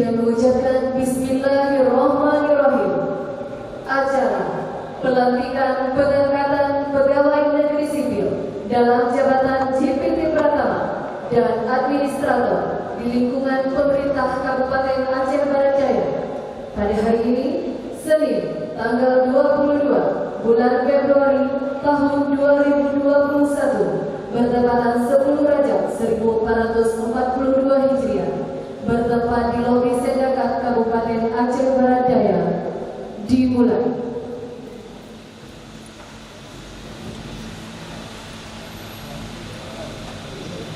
dengan mengucapkan Bismillahirrahmanirrahim. Acara pelantikan pengangkatan pegawai negeri sipil dalam jabatan JPT Pratama dan administrator di lingkungan pemerintah Kabupaten Aceh Barat Daya pada hari ini, Senin, tanggal 22 bulan Februari tahun 2021, bertepatan 10 Rajab 1442 Hijriah, bertempat di lobi Sendakat Kabupaten Aceh Barat Daya. Dimulai.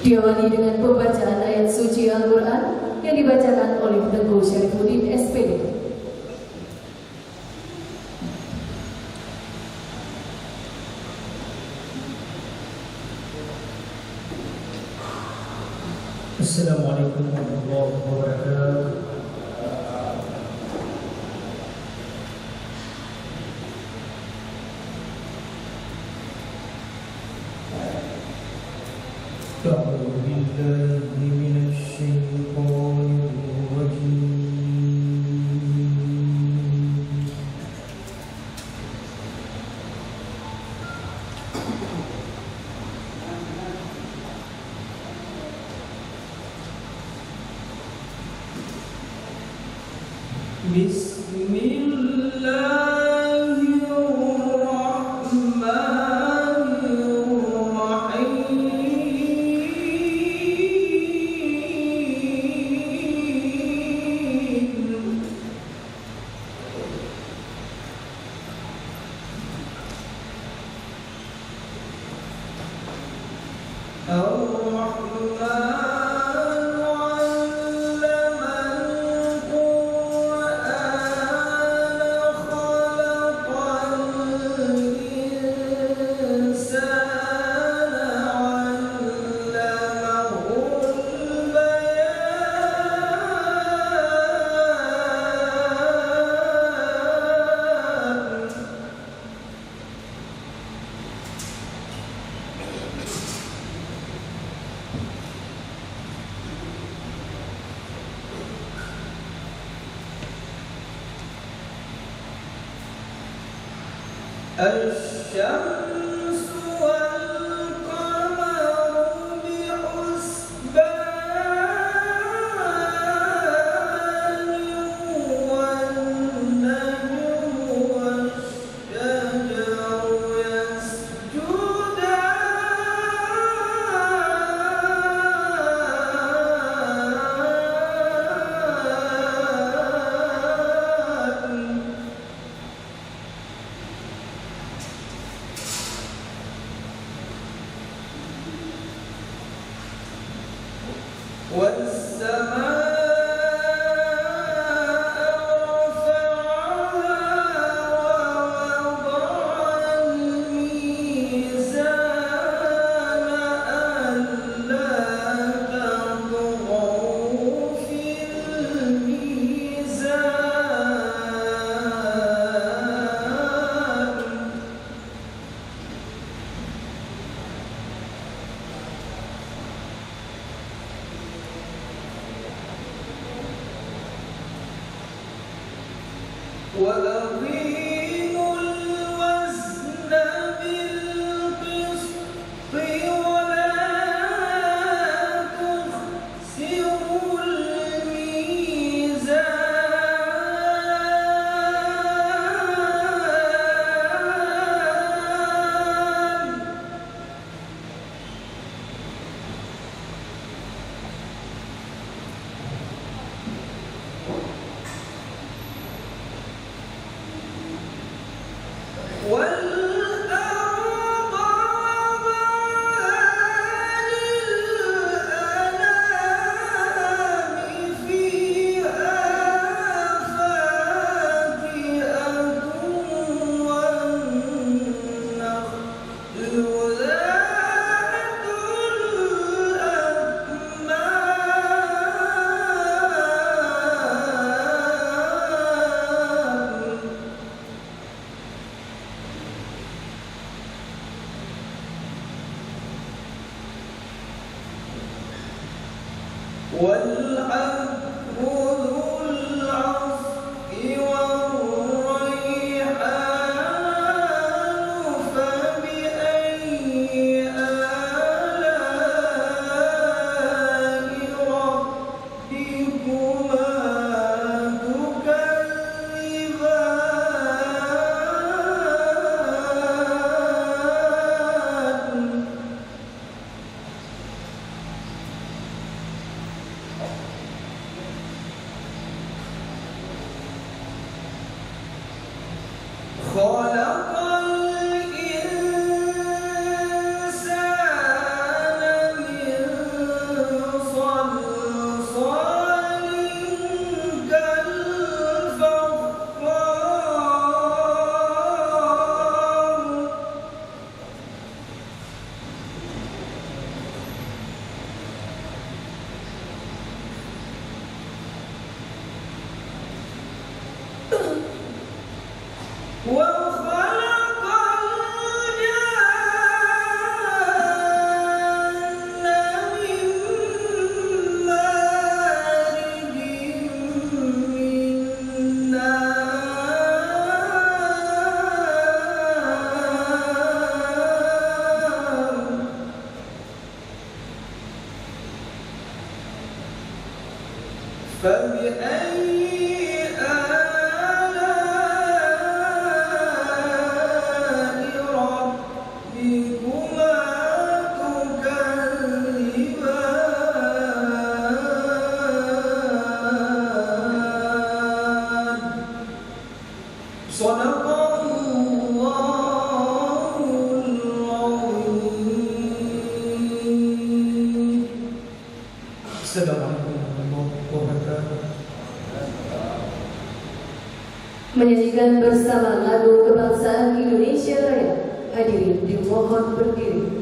Diawali dengan pembacaan ayat suci Al-Quran yang dibacakan oleh Tengku Syarifuddin SPD. Assalamualaikum warahmatullahi wabarakatuh. أعوذ بالله من الشيطان الرجيم. بسم الله الرحمن الرحيم. الشمس والقمر بحسبان والنجم والشجر يسجدان وأقيموا الوزن بالقسط ولا تخسروا الميزان. والأرض وضعها للأنام فيها فاكهة والنخل ذات الأكمام. والحب ذو خلق الإنسان من صلصال كالفخار وخلق الجان من مارج من نار فبأي آلاء ربكما تكذبان صدق الله العظيم. Assalamualaikum warahmatullahi wabarakatuh. Menyanyikan bersama lagu kebangsaan Indonesia Raya. Hadirin dimohon berdiri.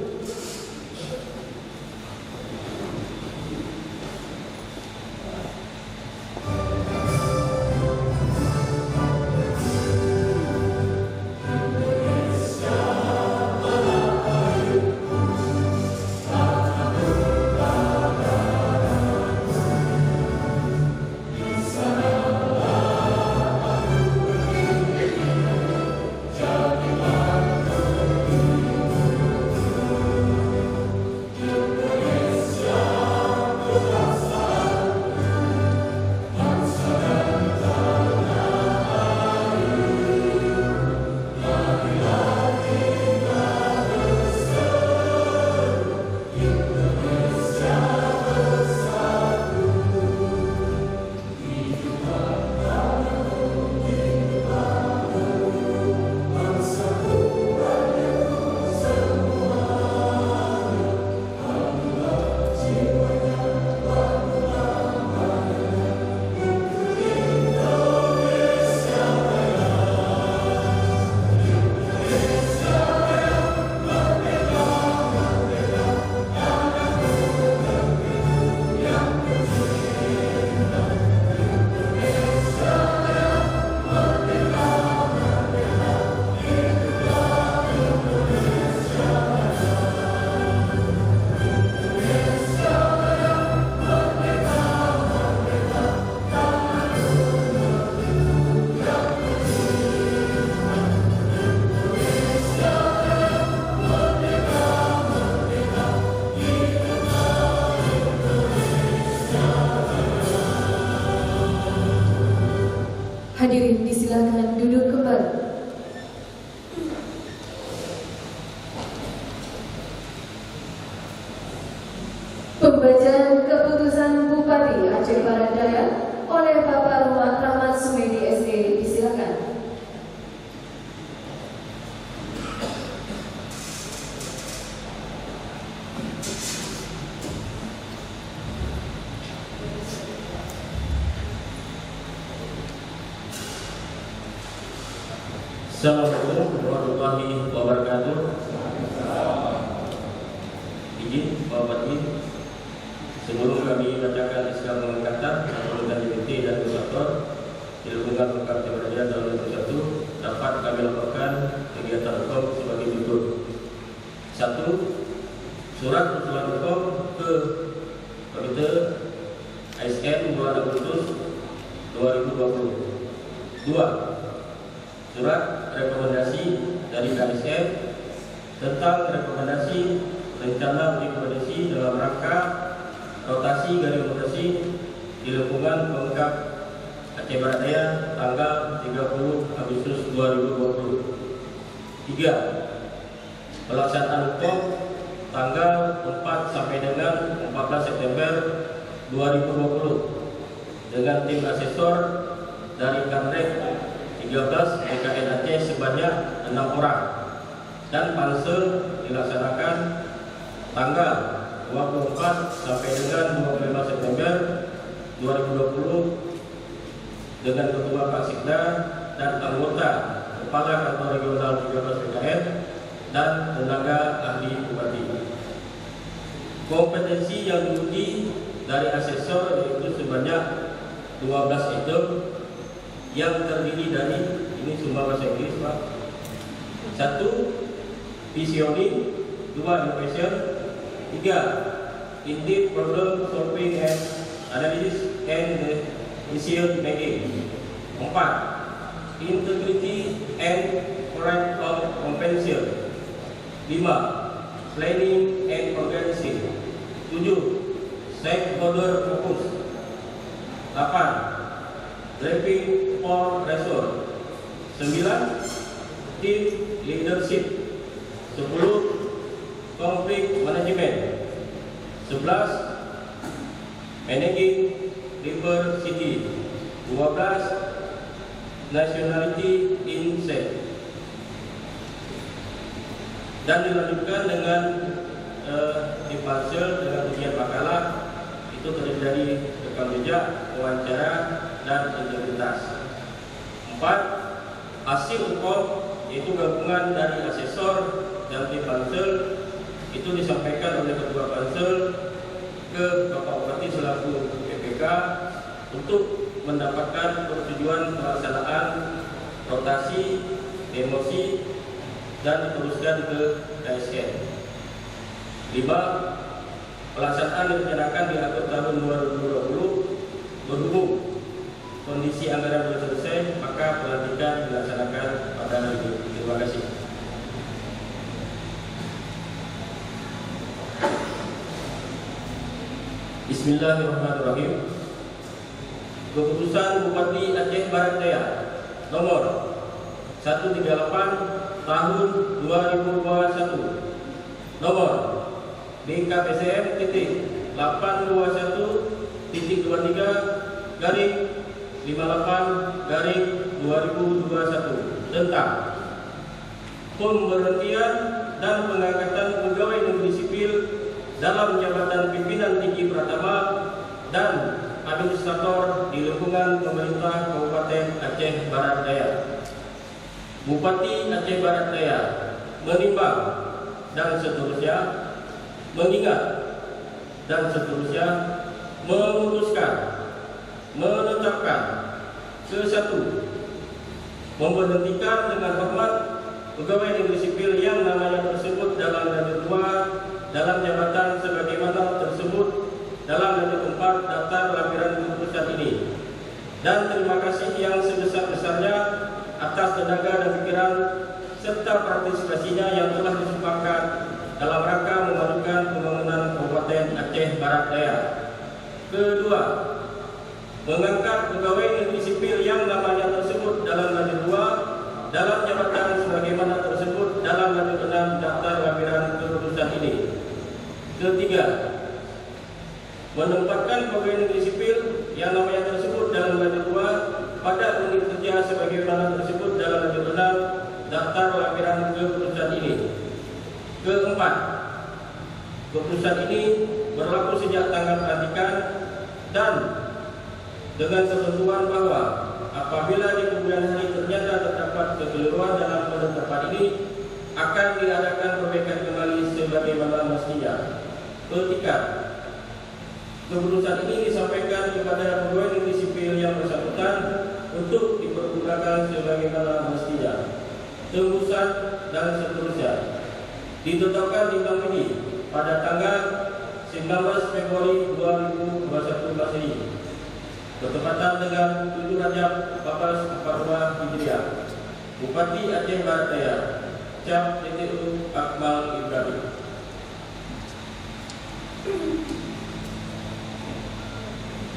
Hadirin disilakan duduk kembali. Pembacaan keputusan Bupati Aceh Barat Daya oleh Bapak Rahmat Sumedi SD disilakan. Assalamualaikum warahmatullahi wabarakatuh. Izin Bapak Ibu, sebelum kami bacakan SK pengangkatan atau deputi dan konsultor di lingkungan Pemkab Jawa Barat tahun 2021 dapat kami laporkan kegiatan hukum sebagai berikut. 1. Surat usulan hukum ke Komite ASN 2 Agustus 2020. 2. Surat rekomendasi dari KSN tentang rekomendasi rencana rekomendasi dalam rangka rotasi garis rotasi di lingkungan Pemkab Aceh Barat Daya tanggal 30 Agustus 2020. 3. Pelaksanaan hukum tanggal 4 sampai dengan 14 September 2020 dengan tim asesor dari Kanrek 13 BKN Aceh sebanyak sebanyak 6 orang dan pansel dilaksanakan tanggal 24 sampai dengan 25 September 2020 dengan Ketua Paksikda dan anggota Kepala Kantor Regional 13 PKN dan tenaga ahli bupati. Kompetensi yang diuji dari asesor yaitu sebanyak 12 item yang terdiri dari, ini semua bahasa Inggris Pak, 1. Visioning, 2. Innovation, 3. In-depth problem solving and analysis and decision making, 4. Integrity and correct of compensation, 5. Planning and organizing, 7. Stakeholder focus, 8. Driving for result, 9. Team leadership, 10. Conflict management, 11. Managing diversity, 12. Nationality insight. Dan dilanjutkan dengan di pansel dengan ujian makalah itu terdiri dari rekam jejak, wawancara, dan integritas. 4. Hasil UKOM yaitu gabungan dari asesor dan tim pansel itu disampaikan oleh Ketua Pansel ke Bapak Bupati selaku PPK untuk mendapatkan persetujuan pelaksanaan rotasi, demosi, dan diteruskan ke KSN. 5. Pelaksanaan direncanakan di akhir tahun 2020 berhubung kondisi anggaran belum selesai, maka pelantikan dilaksanakan pada hari ini. Terima kasih. Bismillahirrahmanirrahim. Keputusan Bupati Aceh Barat Daya nomor 138 tahun 2021, nomor BKPCM titik 821.23 garing 58 garing 2021 tentang pemberhentian dan pengangkatan pegawai negeri sipil dalam jabatan pimpinan tinggi Pratama dan administrator di lingkungan pemerintah Kabupaten Aceh Barat Daya. Bupati Aceh Barat Daya menimbang dan seterusnya, mengingat dan seterusnya, memutuskan, menetapkan sesatu, memberhentikan dengan hormat pegawai negeri sipil yang namanya tersebut dalam lanjut 2 dalam jabatan sebagaimana tersebut dalam lanjut 4 daftar lampiran keputusan ini, dan terima kasih yang sebesar-besarnya atas tenaga dan pikiran serta partisipasinya yang telah disumbangkan dalam rangka memajukan pembangunan Kabupaten Aceh Barat Daya. Kedua, mengangkat pegawai negeri sipil yang namanya tersebut dalam lanjut 2 dalam jabatan sebagaimana tersebut dalam lanjut 6 daftar lampiran keputusan ini. Ketiga, menempatkan pegawai negeri sipil yang namanya tersebut dalam lanjut 2 pada unit kerja sebagaimana tersebut dalam lanjut 6 daftar lampiran keputusan ini. Keempat, keputusan ini berlaku sejak tanggal pelantikan dan dengan ketentuan bahwa apabila di kemudian hari ternyata terdapat kekeliruan dalam penetapan ini akan diadakan perbaikan kembali sebagaimana mestinya. Ketiga, keputusan ini disampaikan kepada pegawai negeri sipil yang bersangkutan untuk dipergunakan sebagaimana mestinya. Tembusan dan seterusnya ditetapkan di Bank ini pada tanggal 19 Februari 2021 Masehi bertepatan dengan 7 Rajab 1442 Hijriah. Bupati Aceh Barat Daya, Cap TTU Akmal Ibrahim.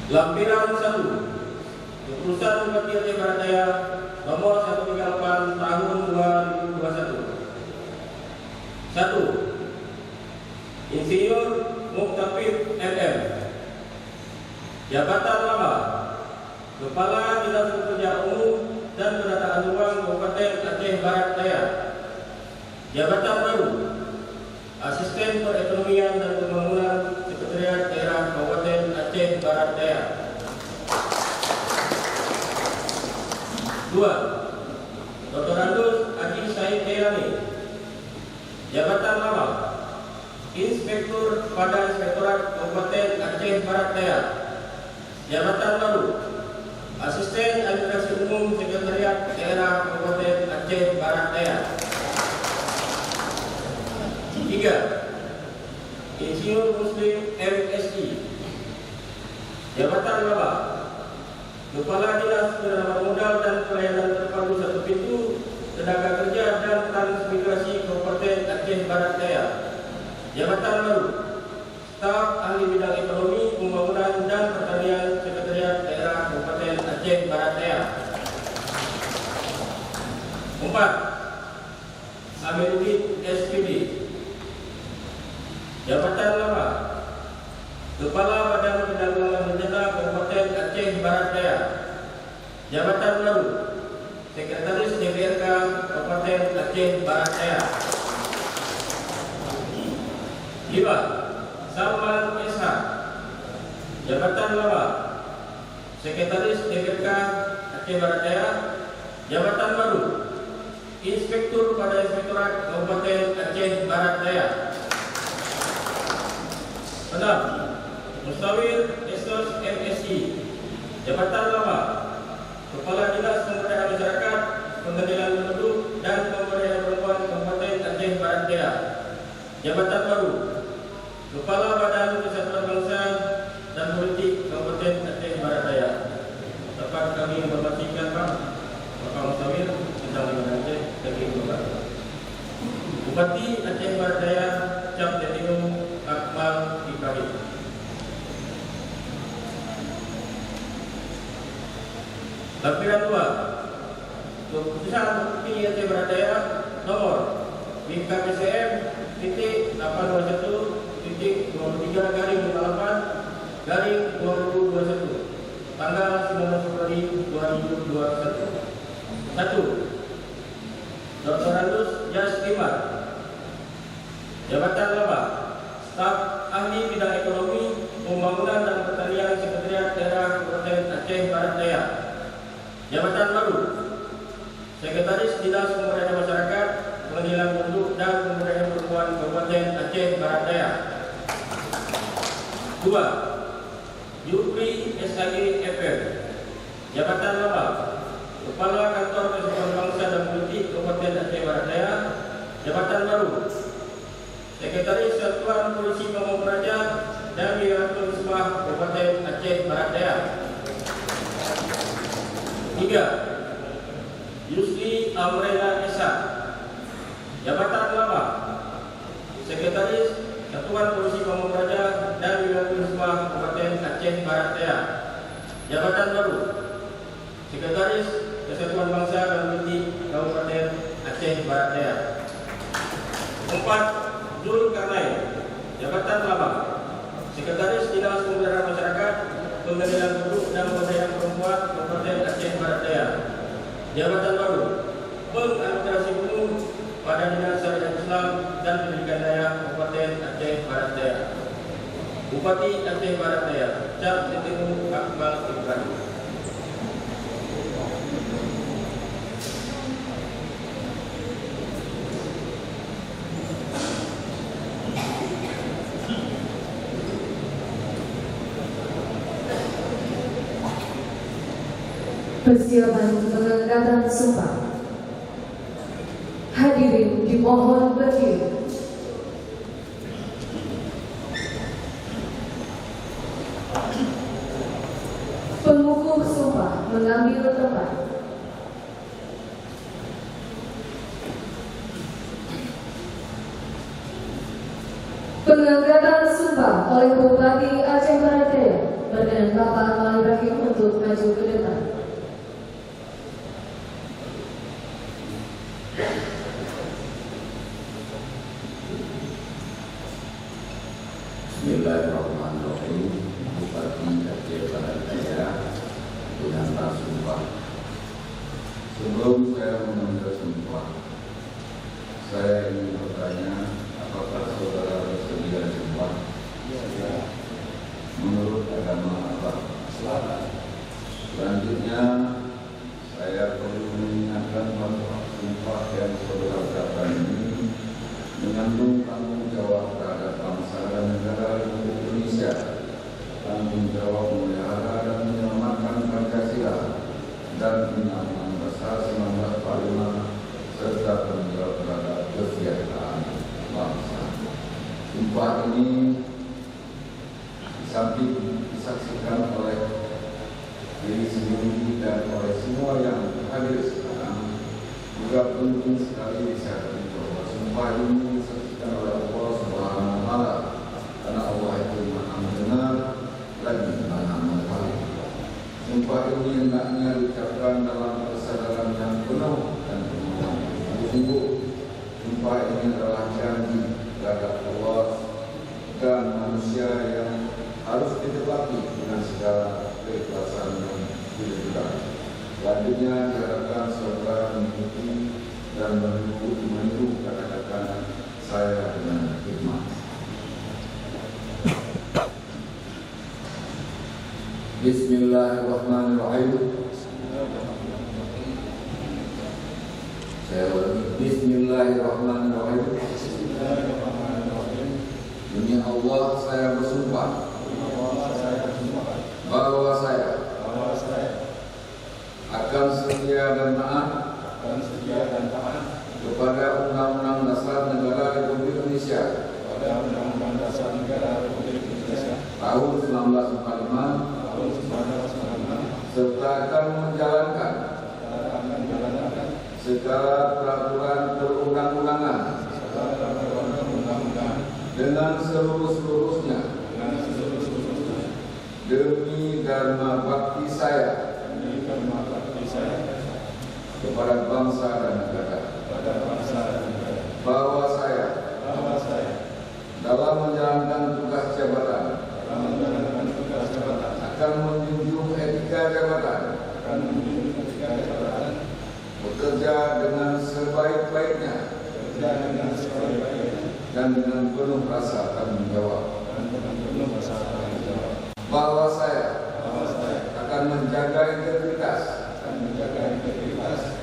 Lampiran 1. Keputusan Bupati Aceh Barat Daya nomor 138 tahun 2021. 1. Insinyur Muktafif MM, jabatan lama Kepala Dinas Pekerjaan Umum dan Penataan Taruang Kabupaten Aceh Barat Daya. Jabatan baru Asisten Perekonomian dan Pembangunan Sekretariat Daerah Kabupaten Aceh Barat Daya. 2. Dr. Andus Haji Said Dailani. Jabatan lama Inspektur pada Inspektorat Kabupaten Aceh Barat Daya. Jabatan baru Asisten Administrasi Umum Sekretariat Daerah Kabupaten Aceh Barat Daya. 3. Insinyur Muslim MSI. Jabatan lama Kepala Dinas Penanaman Modal dan Pelayanan Terpadu Satu Pintu Tenaga Kerja dan Transmigrasi Kabupaten Aceh Barat Daya. Jabatan baru Staf Ahli Bidang Ekonomi, Pembangunan dan Pertanian Sekretariat Daerah Kabupaten Aceh Barat Daya. 4. Amiruddin SPD. Jabatan lama Kepala Badan Penanggulangan Bencana Kabupaten Aceh Barat Daya. Jabatan baru Sekretaris DPRK Kabupaten Aceh Barat Daya. 5. Salman SH. Jabatan lama Sekretaris DPRK Aceh Barat Daya. Jabatan baru Inspektur pada Inspektorat Kabupaten Aceh Barat Daya. 6. Mustawir Esos MSI. Jabatan lama Kepala Dinas Pemberdayaan Masyarakat, Pengendalian Penduduk dan Pemberdayaan Perempuan Kabupaten Aceh Barat Daya. Jabatan baru Kepala Badan Kesatuan Bangsa dan Politik Kabupaten Aceh Barat Daya. Dapat kami informasikan Bapak Mustawir tentang Lingkungan Aceh dan Lingkungan Bupati Aceh Barat Daya Cap Tetinung Akmal Ibrahim. Lampiran 2. Keputusan Bupati Aceh Barat Daya nomor BKPCM .23/58/2021 tanggal 19 Februari 2021. 1. Dr. Andus Jas Iman. Jabatan lama Staf Ahli Bidang Ekonomi, Pembangunan dan Pertanian Sekretariat Daerah Kabupaten Aceh Barat Daya. Jabatan baru Sekretaris Dinas Pemberdayaan Masyarakat, Pengendalian Penduduk dan Pemberdayaan Perempuan Kabupaten Aceh Barat Daya. 2. Yupri SAG FM. Jabatan lama Kepala Kantor Kesatuan Bangsa dan Politik Kabupaten Aceh Barat Daya. Jabatan baru Sekretaris Satuan Polisi Pamung Praja dan Wilayah Misbah Kabupaten Aceh Barat Daya. 3. Yusri Amrena Esa. Jabatan lama Sekretaris Satuan Polisi Pamung Praja dan Wilayah Misbah Kabupaten Aceh Barat Daya. Jabatan baru Sekretaris Kesatuan Bangsa dan Politik Kabupaten Aceh Barat Daya. 4. Zul Karnain. Jabatan lama Sekretaris Dinas Pemberdayaan Masyarakat, Pengendalian Penduduk dan Pemberdayaan Perempuan Kabupaten Aceh Barat Daya. Jabatan baru Pengadministrasi Umum pada Dinas Syariat Islam dan Pendidikan Daya Kabupaten Aceh Barat Daya. Bupati Aceh Barat Daya Cap Tetinung Akmal Ibrahim. Persiapan pengangkatan sumpah. Hadirin dimohon berdiri. Pengukuh sumpah mengambil tempat. Pengangkatan sumpah oleh Bupati Aceh Barat Daya. Berkenan Bapak Akmal Ibrahim untuk maju ke depan. Bismillahirrahmanirrahim. Bupati Aceh Barat Daya menyantar sumpah. Sebelum Saya ingin bertanya, apakah saudara bersedia sumpah menurut agama apa? Selanjutnya, saya perlu mengingatkan bahwa sumpah yang saudara ucapkan ini mengandung tanggung jawab terhadap bangsa dan negara Republik Indonesia, tanggung jawab memelihara dan menyelamatkan Pancasila dan Undang-Undang Dasar 1945 serta tanggung jawab terhadap kesejahteraan bangsa. Sumpah ini disamping disaksikan oleh diri sendiri dan oleh semua yang hadir sekarang, juga penting sekali disadari bahwa sumpah ini disaksikan oleh Allah Subhanahu wa Ta'ala, karena Allah itu Maha mendengar lagi Maha mengetahui. Sumpah ini hendaknya diucapkan dalam kesadaran yang penuh dan penuh sungguh. Sumpah ini adalah janji terhadap Allah dan manusia yang harus ditepati dengan segala keikhlasan yang dilakukan. Selanjutnya diharapkan saudara mengikuti dan meniru kata-kata saya dengan hikmat. Bismillahirrahmanirrahim. Saya ulangi. Bismillahirrahmanirrahim. Demi Allah saya bersumpah bahwa saya akan setia dan taat kepada Undang-Undang Dasar Negara Republik Indonesia tahun 1945 serta akan menjalankan segala peraturan perundang-undangan dengan seluruh-seluruhnya demi dharma bakti saya kepada bangsa dan negara, bahwa saya dalam menjalankan tugas jabatan akan menjunjung etika jabatan, bekerja dengan sebaik-baiknya dan dengan penuh rasa tanggung jawab, bahwa saya akan menjaga integritas,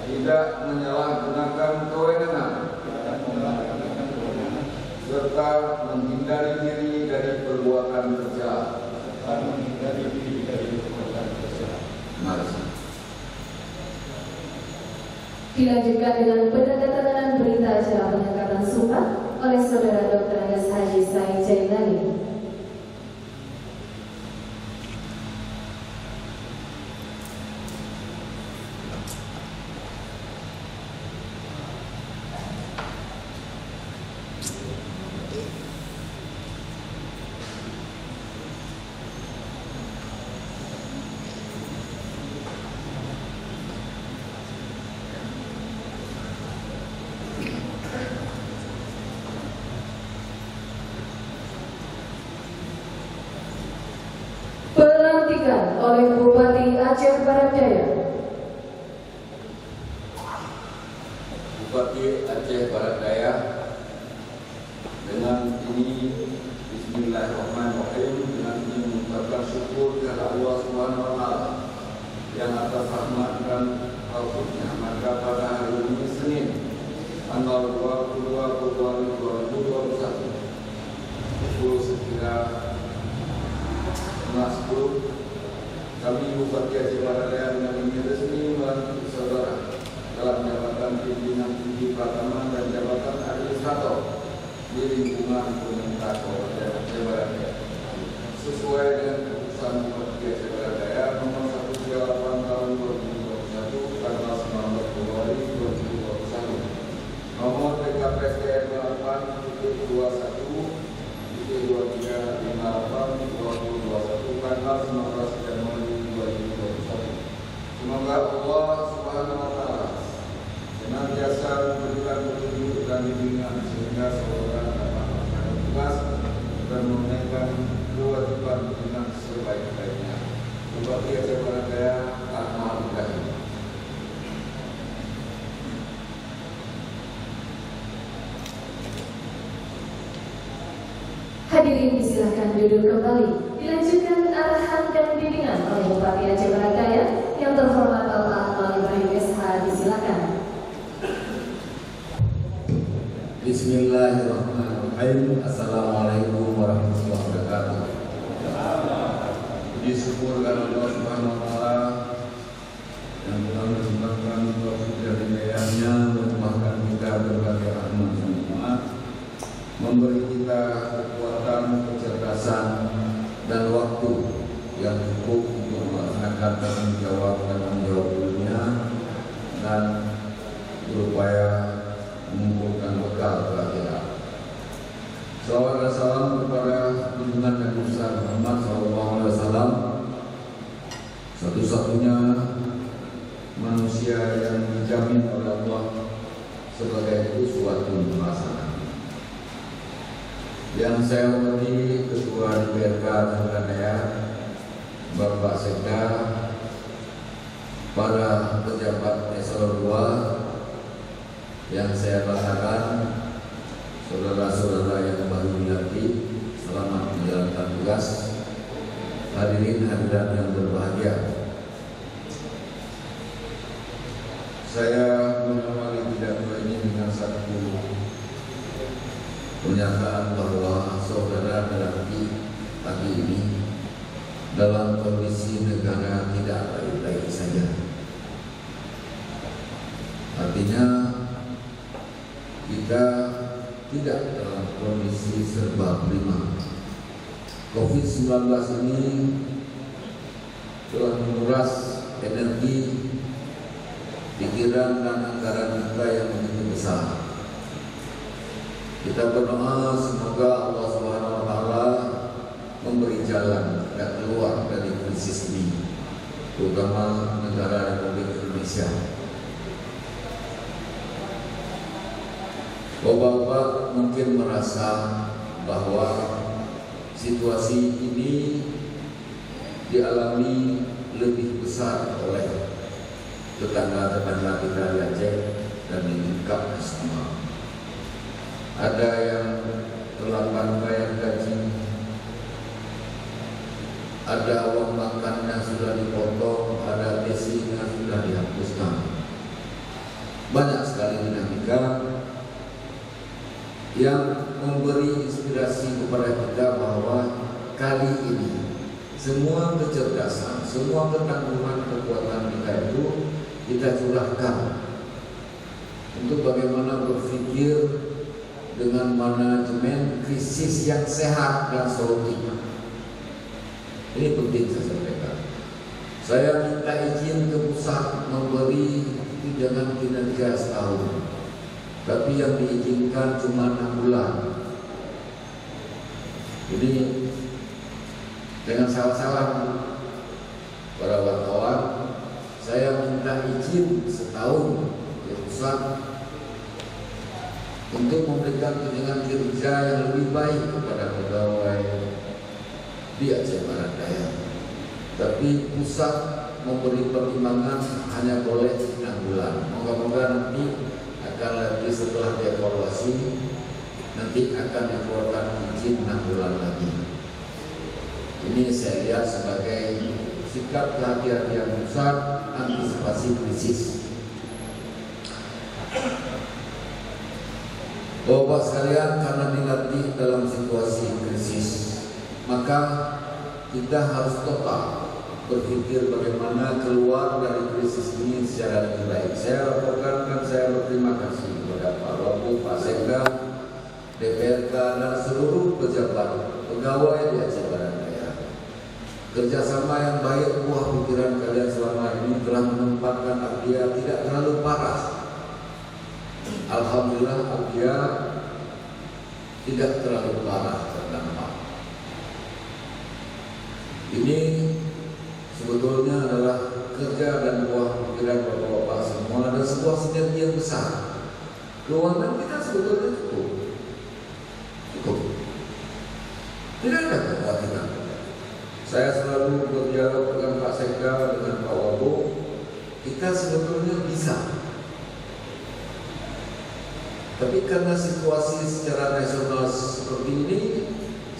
tidak menyalahgunakan kewenangan, serta menghindari diri dari perbuatan tercela. Dilanjutkan dengan penandatanganan berita acara pengangkatan sumpah oleh Saudara Dr. Andes Haji Said Jailani. Pelantikan oleh Bupati Aceh Barat Daya. Bupati Aceh Barat Daya, dengan ini Bismillahirrahmanirrahim, dengan ini mengucapkan syukur kepada Allah Subhanahu wa Ta'ala yang atas rahmat dan taufiknya, maka pada hari ini Senin tanggal 22 Februari 2021 pukul sekira 10 kami Bupati Aceh Barat Daya dengan ini resmi melantik saudara dalam jabatan pimpinan tinggi Pratama dan jabatan administrator di lingkungan pemerintah Kabupaten Aceh Barat Daya sesuai dengan keputusan Bupati Aceh Barat Daya nomor 138 tahun 2021 tanggal 19 Februari 2021, nomor PKPSDM 8.21.2358.2021 tanggal 19 Januari 2021. Semoga Allah Subhanahu wa Ta'ala senantiasa memberikan petunjuk dan bimbingan sehingga saudara dapat melaksanakan tugas dan menunaikan kewajiban dengan sebaik-baiknya. Bupati Aceh Barat Daya Ahmad Ibrahim. Hadirin disilahkan duduk kembali. Dilanjutkan arahan dan bimbingan oleh Bupati Aceh Barat Daya yang terhormat Bapak Akmal Ibrahim SH. Disilakan. Bismillahirrahmanirrahim. Assalamualaikum warahmatullahi wabarakatuh. Puji syukur kepada Allah Subhanahu wa taala yang telah menurunkan taufik dan hidayahnya memahkan kita berbagai rahmat dan nikmat, memberi kita kekuatan, kecerdasan dan waktu yang cukup untuk melaksanakan tanggung jawab dunia dan berupaya mengumpulkan bekal ke akhirat. Salawat dan salam kepada junjungan Nabi besar Muhammad SAW, satu-satunya manusia yang dijamin oleh Allah sebagai uswatun hasanah. Yang saya hormati Ketua DPRK Barat Daya, Bapak Sekda, para pejabat eselon 2 yang saya banggakan, saudara-saudara yang baru dilantik, selamat menjalankan tugas. Hadirin hadirat yang berbahagia, saya mengawali pidato ini dengan satu pernyataan bahwa saudara dilantik pagi ini dalam kondisi negara tidak baik-baik saja. Artinya kita tidak dalam kondisi serba prima. COVID-19 ini telah menguras energi, pikiran dan anggaran kita yang begitu besar. Kita berdoa semoga Allah Subhanahu wa taala memberi jalan dan keluar dari krisis ini, terutama negara Republik Indonesia. Bapak-bapak mungkin merasa bahwa situasi ini dialami lebih besar oleh tetangga-tetangga kita di Aceh dan di lingkap semua. Ada yang terlambat bayar gaji, ada uang makannya sudah dipotong, ada leasingnya sudah dihapuskan. Banyak sekali dinamika yang memberi inspirasi kepada kita bahwa kali ini semua kecerdasan, semua ketangguhan kekuatan kita itu kita curahkan untuk bagaimana berpikir dengan manajemen krisis yang sehat dan solutif. Ini penting saya sampaikan. Saya minta izin ke pusat memberi tunjangan kinerja setahun, tapi yang diizinkan cuma 6 bulan. Jadi dengan salah-salah para wartawan, saya minta izin setahun ke pusat untuk memberikan tunjangan kinerja yang lebih baik kepada pegawai di Aceh Barat Daya. Tapi pusat memberi pertimbangan hanya boleh 6 bulan. Moga-moga nanti akan lagi setelah dievaluasi, nanti akan dikeluarkan izin 6 bulan lagi. Ini saya lihat sebagai sikap kehati-hatian pusat antisipasi krisis. Bapak sekalian, karena dilatih dalam situasi krisis, maka kita harus total berpikir bagaimana keluar dari krisis ini secara lebih baik. Saya laporkan dan saya berterima kasih kepada Pak Wagub, Pak Sekda, DPRK dan seluruh pejabat pegawai di Aceh Barat Daya. Kerjasama yang baik, buah pikiran kalian selama ini telah menempatkan Abdia tidak terlalu parah. Alhamdulillah Abdia tidak terlalu parah terdampak. Ini sebetulnya adalah kerja dan buah pikiran bapak-bapak semua dan sebuah sinergi yang besar. Keuangan kita sebetulnya cukup. Tidak ada kekhawatiran. Saya selalu berdialog dengan Pak Sekda, dengan Pak Wagub. Kita sebetulnya bisa. Tapi karena situasi secara nasional seperti ini,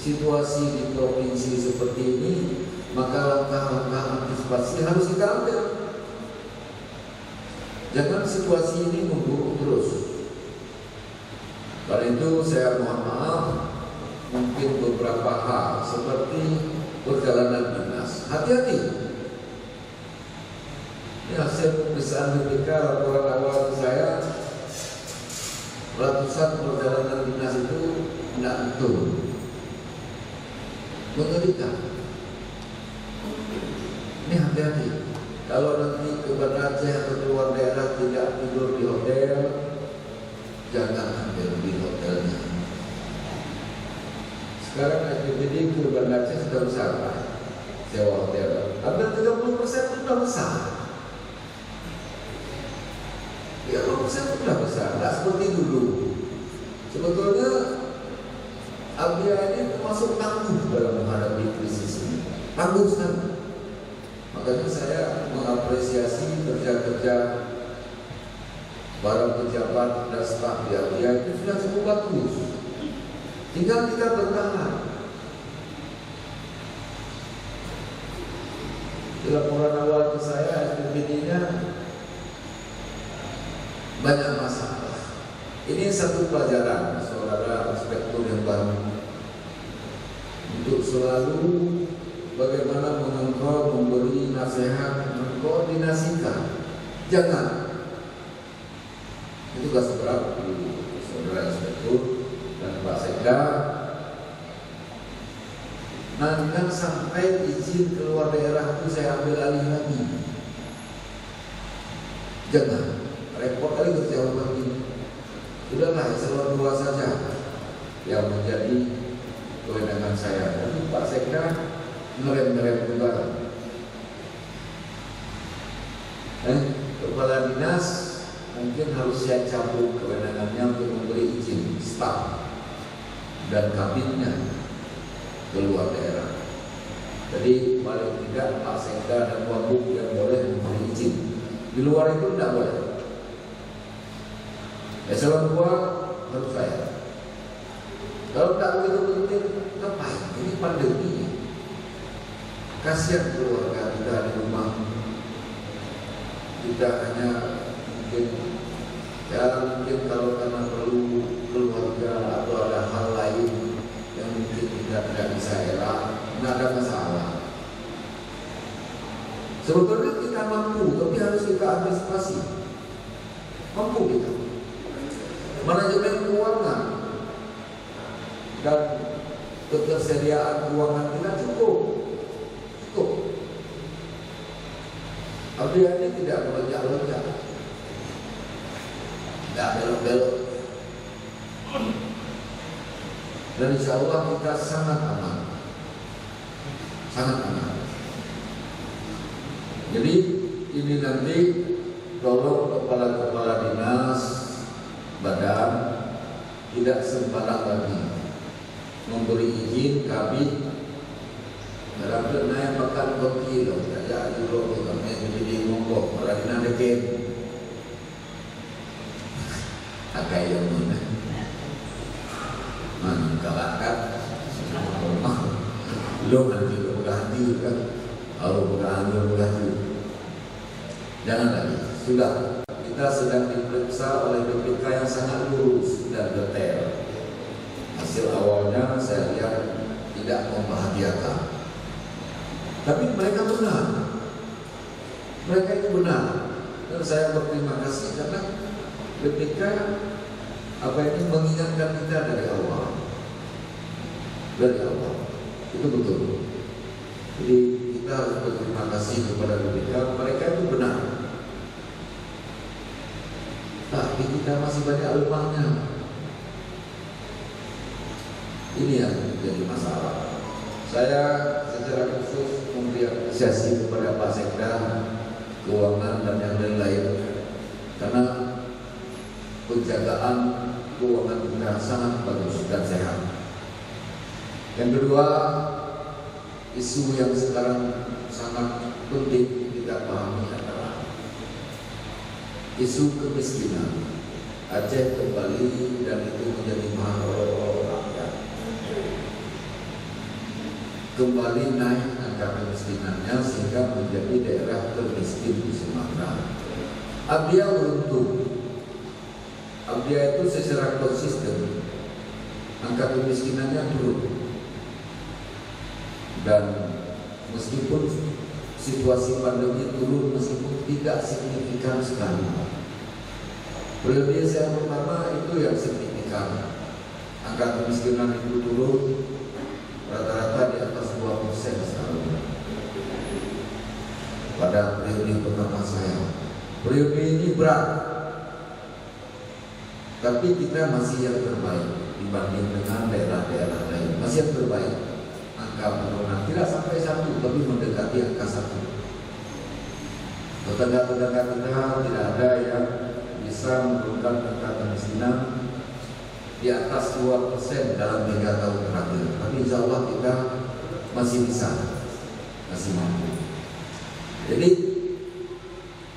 situasi di provinsi seperti ini, maka langkah-langkah antisipasi harus kita ambil. Jangan situasi ini memburuk terus. Karena itu saya mohon maaf, mungkin beberapa hal seperti perjalanan dinas, hati-hati. Ya, hasil pemeriksaan BPK laporan awal saya, ratusan perjalanan dinas itu tidak betul, mengerikan. Ini hati-hati. Kalau nanti ke Banda Aceh atau keluar daerah tidak tidur di hotel, jangan ambil di hotelnya. Sekarang APBD ke Banda Aceh sudah besar, Pak. Sewa hotel. Hampir 30% sudah besar. 30% sudah besar, tidak seperti dulu. Sebetulnya Abia ini termasuk tangguh dalam menghadapi krisis ini. Tangguh sekali. Makanya saya mengapresiasi kerja-kerja para pejabat dan staf di Abia itu sudah cukup bagus. Tinggal kita bertahan. Di laporan awal ke saya, SPBD-nya banyak masalah. Ini satu pelajaran, saudara inspektur yang baru, untuk selalu bagaimana mengontrol, memberi nasihat, mengkoordinasikan. Jangan. Itu tugas berat saudara inspektur dan Pak Sekda. Nanti sampai izin keluar daerah itu saya ambil alih lagi. Jangan. Repot kali kerja orang ini. Sudahlah, eselon 2 saja yang menjadi kewenangan saya. Tapi Pak Sekda ngerem-ngerem juga. Kepala dinas mungkin harus saya cabut kewenangannya untuk memberi izin staf dan kabinnya keluar daerah. Jadi paling tidak Pak Sekda dan Wabuk yang boleh memberi izin. Di luar itu tidak boleh. Eselon 2 harus saya. Kalau tak begitu penting, ngapain? Ini pandemi. Kasihan keluarga kita di rumah. Tidak hanya mungkin kalau karena perlu keluarga atau ada hal lain yang mungkin kita tidak bisa elak, tidak ada masalah. Sebetulnya kita mampu, tapi harus kita antisipasi. Mampu kita. Manajemen keuangan dan ketersediaan keuangan kita cukup. Abia ini tidak melonjak-lonjak, tidak belok-belok, dan insya Allah kita sangat aman, sangat aman. Jadi ini nanti tolong kepala-kepala dinas, badan tidak sembarang lagi memberi izin kabin. Dalam naik makan berkilo, ada dulu kami jadi monggo, orang ini ada game, agak yang mana, mengkalahkan, lo nanti lo berhenti kan, kalau berhenti, jangan lagi, sudah kita sedang diperiksa oleh BPK yang sangat lurus dan detail. Hasil awalnya saya lihat tidak membahagiakan. Tapi mereka benar. Mereka itu benar. Dan saya berterima kasih karena BPK ini mengingatkan kita dari awal. Dari awal. Itu betul. Jadi kita harus berterima kasih kepada BPK. Mereka itu benar. Tapi kita masih banyak lemahnya. Ini yang menjadi masalah. Saya secara khusus memberi apresiasi kepada Pak Sekda, keuangan dan yang lain-lain, karena penjagaan keuangan kita sangat bagus dan sehat. Yang kedua, isu yang sekarang sangat penting kita pahami adalah isu kemiskinan. Aceh kembali dan itu menjadi mahal oleh rakyat. kembali naik angka kemiskinannya sehingga menjadi daerah termiskin di Sumatera. Abdia beruntung. Abdia itu secara konsisten angka kemiskinannya turun, dan meskipun situasi pandemi turun, meskipun tidak signifikan sekali. Periode saya pertama itu yang signifikan, angka kemiskinan itu turun rata-rata di atas 2% selalu. Pada periode pertama saya, periode ini berat, tapi kita masih yang terbaik dibanding dengan daerah-daerah lain, masih yang terbaik. Angka penurunan tidak sampai 1, tapi mendekati angka 1. Tetangga-tetangga kita tidak ada yang bisa menurunkan angka kemiskinan di atas 2% dalam 3 tahun terakhir. Tapi insya Allah kita masih bisa, masih mampu. Jadi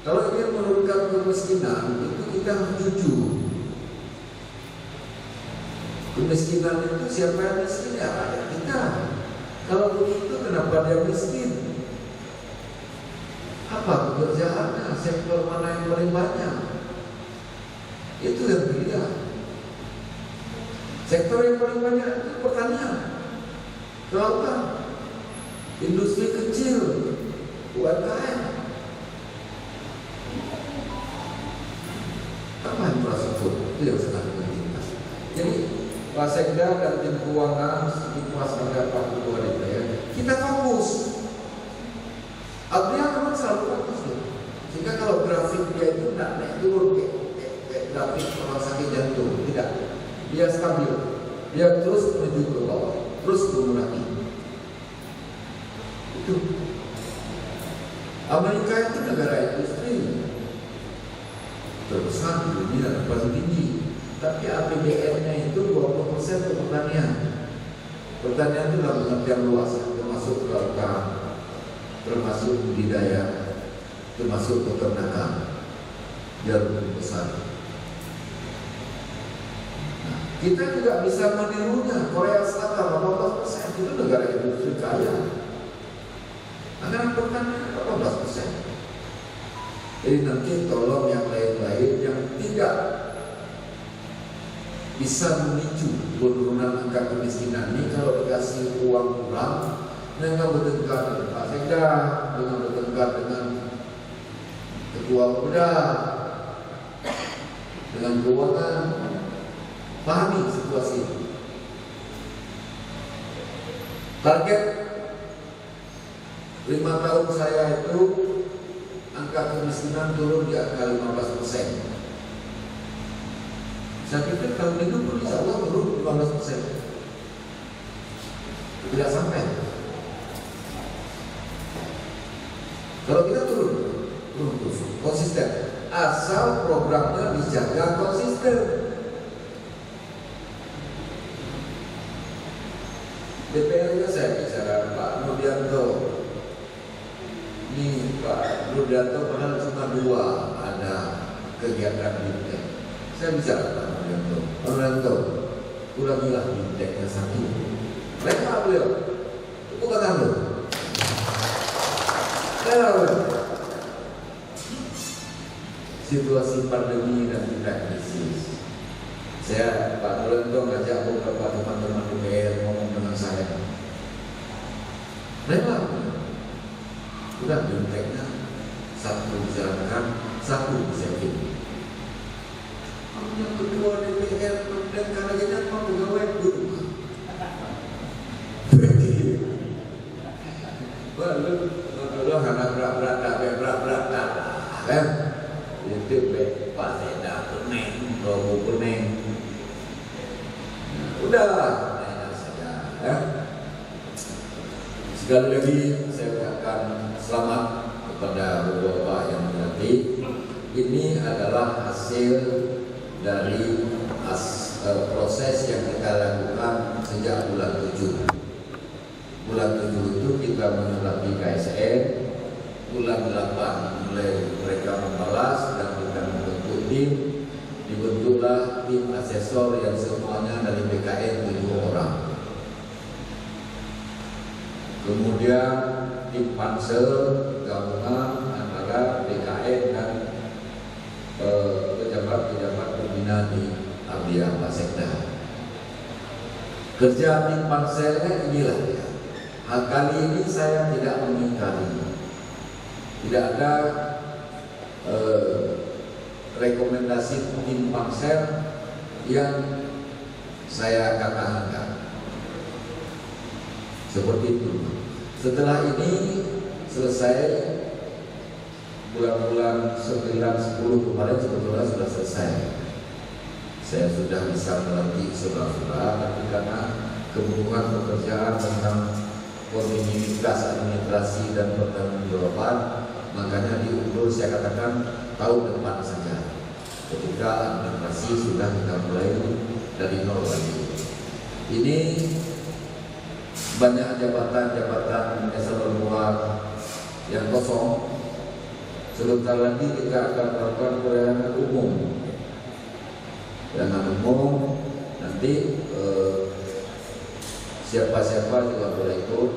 kalau ingin menurunkan kemiskinan itu kita harus jujur. Kemiskinan itu siapa yang miskin? Ya rakyat kita. Kalau begitu kenapa dia miskin? Apa pekerjaannya? Sektor mana yang paling banyak? Itu yang dilihat. Sektor yang paling banyak itu pertanian, kelautan, industri kecil, UMKM. Apa infrastruktur? Itu yang sangat penting. Jadi Pak Sekda dan tim keuangan di Mas Angga Pak Ketua DPR, kita fokus. Abdia memang selalu fokus loh. Sehingga kalau grafik dia itu tidak naik turun kayak grafik orang sakit jantung, tidak. Dia stabil, dia terus menuju ke bawah, terus mengurangi. Itu. Amerika itu negara industri terbesar di dunia dan paling tinggi. Tapi APBN-nya itu 20% untuk pertanian. Pertanian itu dalam pengertian luas, termasuk kelautan, termasuk budidaya, termasuk peternakan. Dia lebih besar. Nah, kita juga bisa menirunya. Korea Selatan 18%, itu negara industri kaya. Anggaran pertanian 18%. Jadi nanti tolong yang lain-lain yang tidak bisa memicu penurunan angka kemiskinan ini, kalau dikasih uang kurang, dengan bertengkar dengan Pak Sekda, dengan bertengkar dengan Ketua Muda, dengan keuangan, pahami situasi itu. Target 5 tahun saya itu angka kemiskinan turun di angka 15%. Saya pikir tahun ini pun insya Allah turun 15%. Tidak sampai. Kalau kita turun terus konsisten. Asal programnya dijaga konsisten. DPR-nya saya bicara Pak Rudianto. Ini Pak Rudianto padahal cuma 2 ada kegiatan di saya bicara Pak Rudianto, ulangilah bideknya 1. Mereka beliau, bukan kamu. Situasi pandemi dan tidak krisis. Saya Pak Rudianto ngajak beberapa teman-teman DPR ngomong dengan saya. Mereka udah bideknya 1 dijalankan, 1 disiapin. Yang kedua DPR dan karena kita mau pegawai di rumah. Lalu karena berat-berat kan? Itu Pak Sekda kuning, logo kuning. Udah saja. Sekali lagi saya ucapkan selamat kepada Bapak yang menanti. Ini adalah hasil dari proses yang kita lakukan sejak bulan 7. Bulan 7 itu kita menyelami KSN, bulan 8 mulai mereka membalas dan kita membentuk tim. Dibentuklah tim asesor yang semuanya dari BKN 7 orang. kemudian tim pansel gabungan antara DKN dan pejabat-pejabat pembina di Abdiah Basekda. Kerja tim panselnya inilah ya. Hal kali ini saya tidak mengingkari, tidak ada rekomendasi tim pansel yang saya katakan seperti itu. Setelah ini selesai, bulan-bulan 9, 10 kemarin sebetulnya sudah selesai. Saya sudah bisa melatih saudara-saudara, tapi karena kebutuhan pekerjaan tentang kontinuitas administrasi dan pertanggungjawaban, makanya diundur, saya katakan tahun depan saja. Ketika administrasi sudah kita mulai dari nol lagi. Ini banyak jabatan-jabatan eselon 2 yang kosong. Sebentar lagi kita akan melakukan pemilihan umum. Pemilihan umum nanti siapa-siapa juga boleh ikut.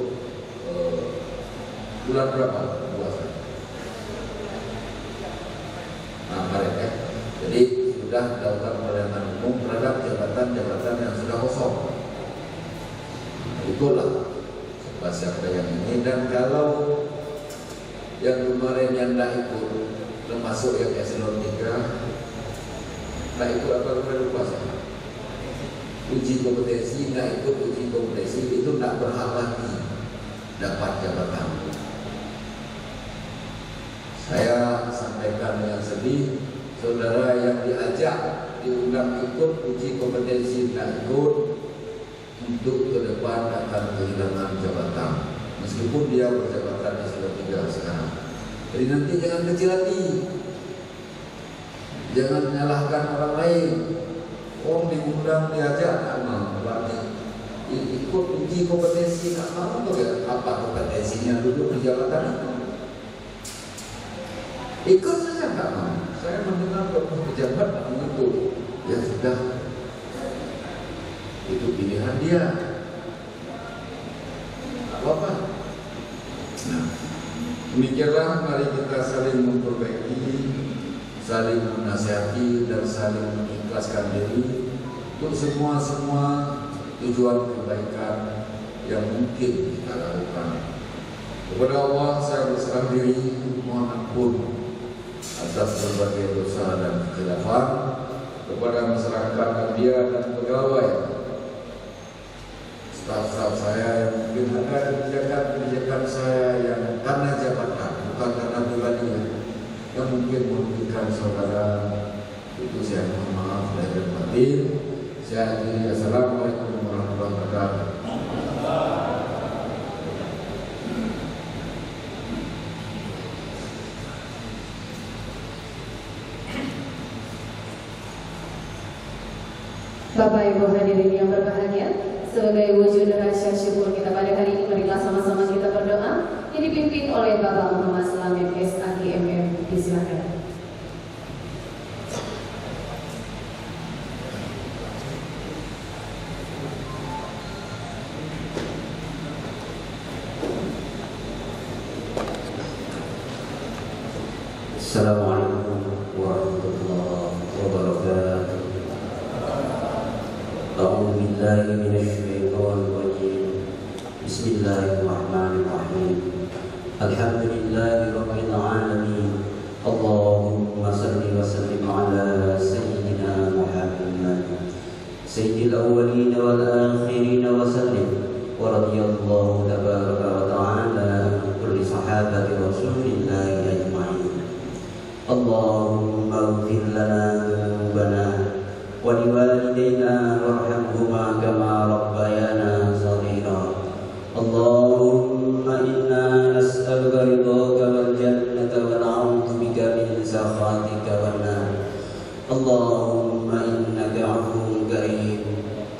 Bulan berapa? Maret ya. Jadi sudah dilakukan pemilihan umum terhadap jabatan-jabatan yang sudah kosong. Itulah siapa yang ini. Dan kalau yang kemarin yang tidak ikut, termasuk yang eselon 3, tidak ikut apa lupa saya. Uji kompetensi, tidak ikut uji kompetensi, itu tidak berhak lagi dapat jabatan. Saya sampaikan dengan sedih, saudara yang diajak diundang ikut uji kompetensi tidak ikut, untuk ke depan akan kehilangan jabatan, meskipun dia berjabatan di eselon 3 sekarang. Jadi nanti jangan kecil hati, jangan menyalahkan orang lain. Orang diundang diajak, berarti ikut uji kompetensi, nggak mau ya apa kompetensinya duduk di jabatan itu. Ikut saja nggak mau. Saya mendengar pejabat begitu, ya sudah, itu pilihan dia, nggak apa-apa. Nah, demikianlah mari kita saling memperbaiki, saling menasihati dan saling mengikhlaskan diri untuk semua tujuan kebaikan yang mungkin kita lakukan. Kepada Allah saya berserah diri, mohon ampun atas berbagai dosa dan kekhilafan. Kepada masyarakat media dan pegawai, staf-staf saya yang mungkin ada kebijakan saya yang karena jabatan, bukan karena pribadi, yang mungkin merugikan saudara, itu saya mohon maaf lahir dan batin. Saya akhiri, assalamualaikum warahmatullahi wabarakatuh. Bapak Ibu hadirin yang berbahagia, sebagai wujud rasa syukur kita pada hari ini, marilah sama-sama kita berdoa yang dipimpin oleh Bapak Muhammad Slamet SAG MM. Disilakan. Assalamualaikum warahmatullahi wabarakatuh. A'udzu billahi minasy syaithanir rajim. Bismillahirrahmanirrahim. Alhamdulillahi rabbil alamin. Allahumma shalli wa sallim ala sayyidina Muhammad sayyidil awwalin wal akhirin wa sallim wa radiyallahu tabaraka wa ta'ala an kulli sahabati rasulillahi ajma'in. Allahumma ighfir lana dhunubana wa liwalidayna warhamhuma kama rabbayana shaghira. Allahumma inna nas'aluka ridhaka wal jannata wa na'udzu bika min sakhatika wan nar. Allahumma innaka 'afuwwun karim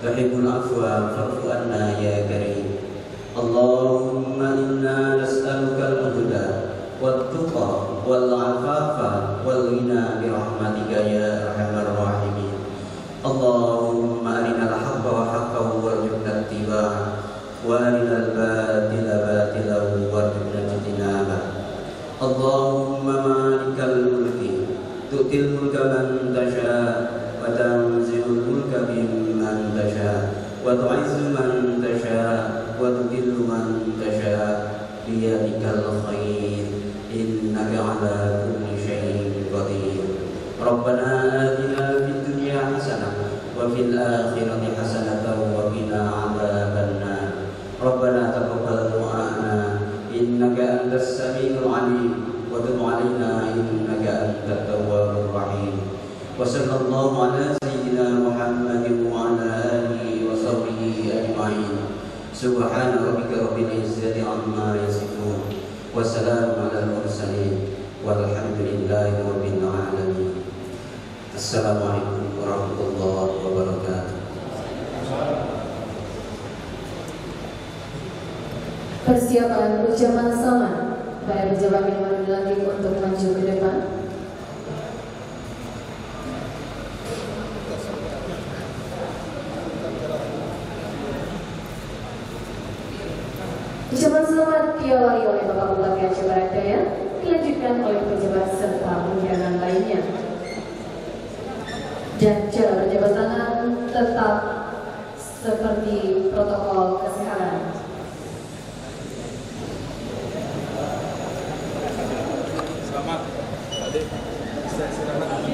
tuhibbul 'afwa fa'fu anna ya karim. Allahumma inna nas'aluka al-huda wat-tuqa wal-'afafa wal-ghina bi rahmatika ya arhamar rahimin. Allahumma arinal haqqa wa haqqahu warzuqna ittiba'ah wa arinal batila اللهم مالك الملك تؤتي الملك من تشاء وتنزع الملك ممن تشاء وتعز من تشاء وتذل من تشاء بيدك الخير إنك على كل شيء قدير ربنا آتنا في الدنيا حسنة وفي الآخرة حسنة وقنا عذاب النار ربنا تقبل دعاءنا إنك أنت السميع العليم وتب علينا إنك أنت التواب الرحيم وصلى الله على سيدنا محمد وعلى آله وصحبه أجمعين سبحان ربك رب العزة عما يصفون وسلام على المرسلين والحمد لله رب العالمين. Assalamualaikum warahmatullahi wabarakatuh. Persiapan ucapan selamat para pejabat yang baru dilantik untuk maju ke depan. Ucapan selamat diawali oleh Bapak Bupati Aceh Barat Daya, dilanjutkan oleh pejabat serta undangan lainnya. Dan cara berjabat tangan tetap seperti protokol kesehatan. Selamat. Adik, bisa istirahat.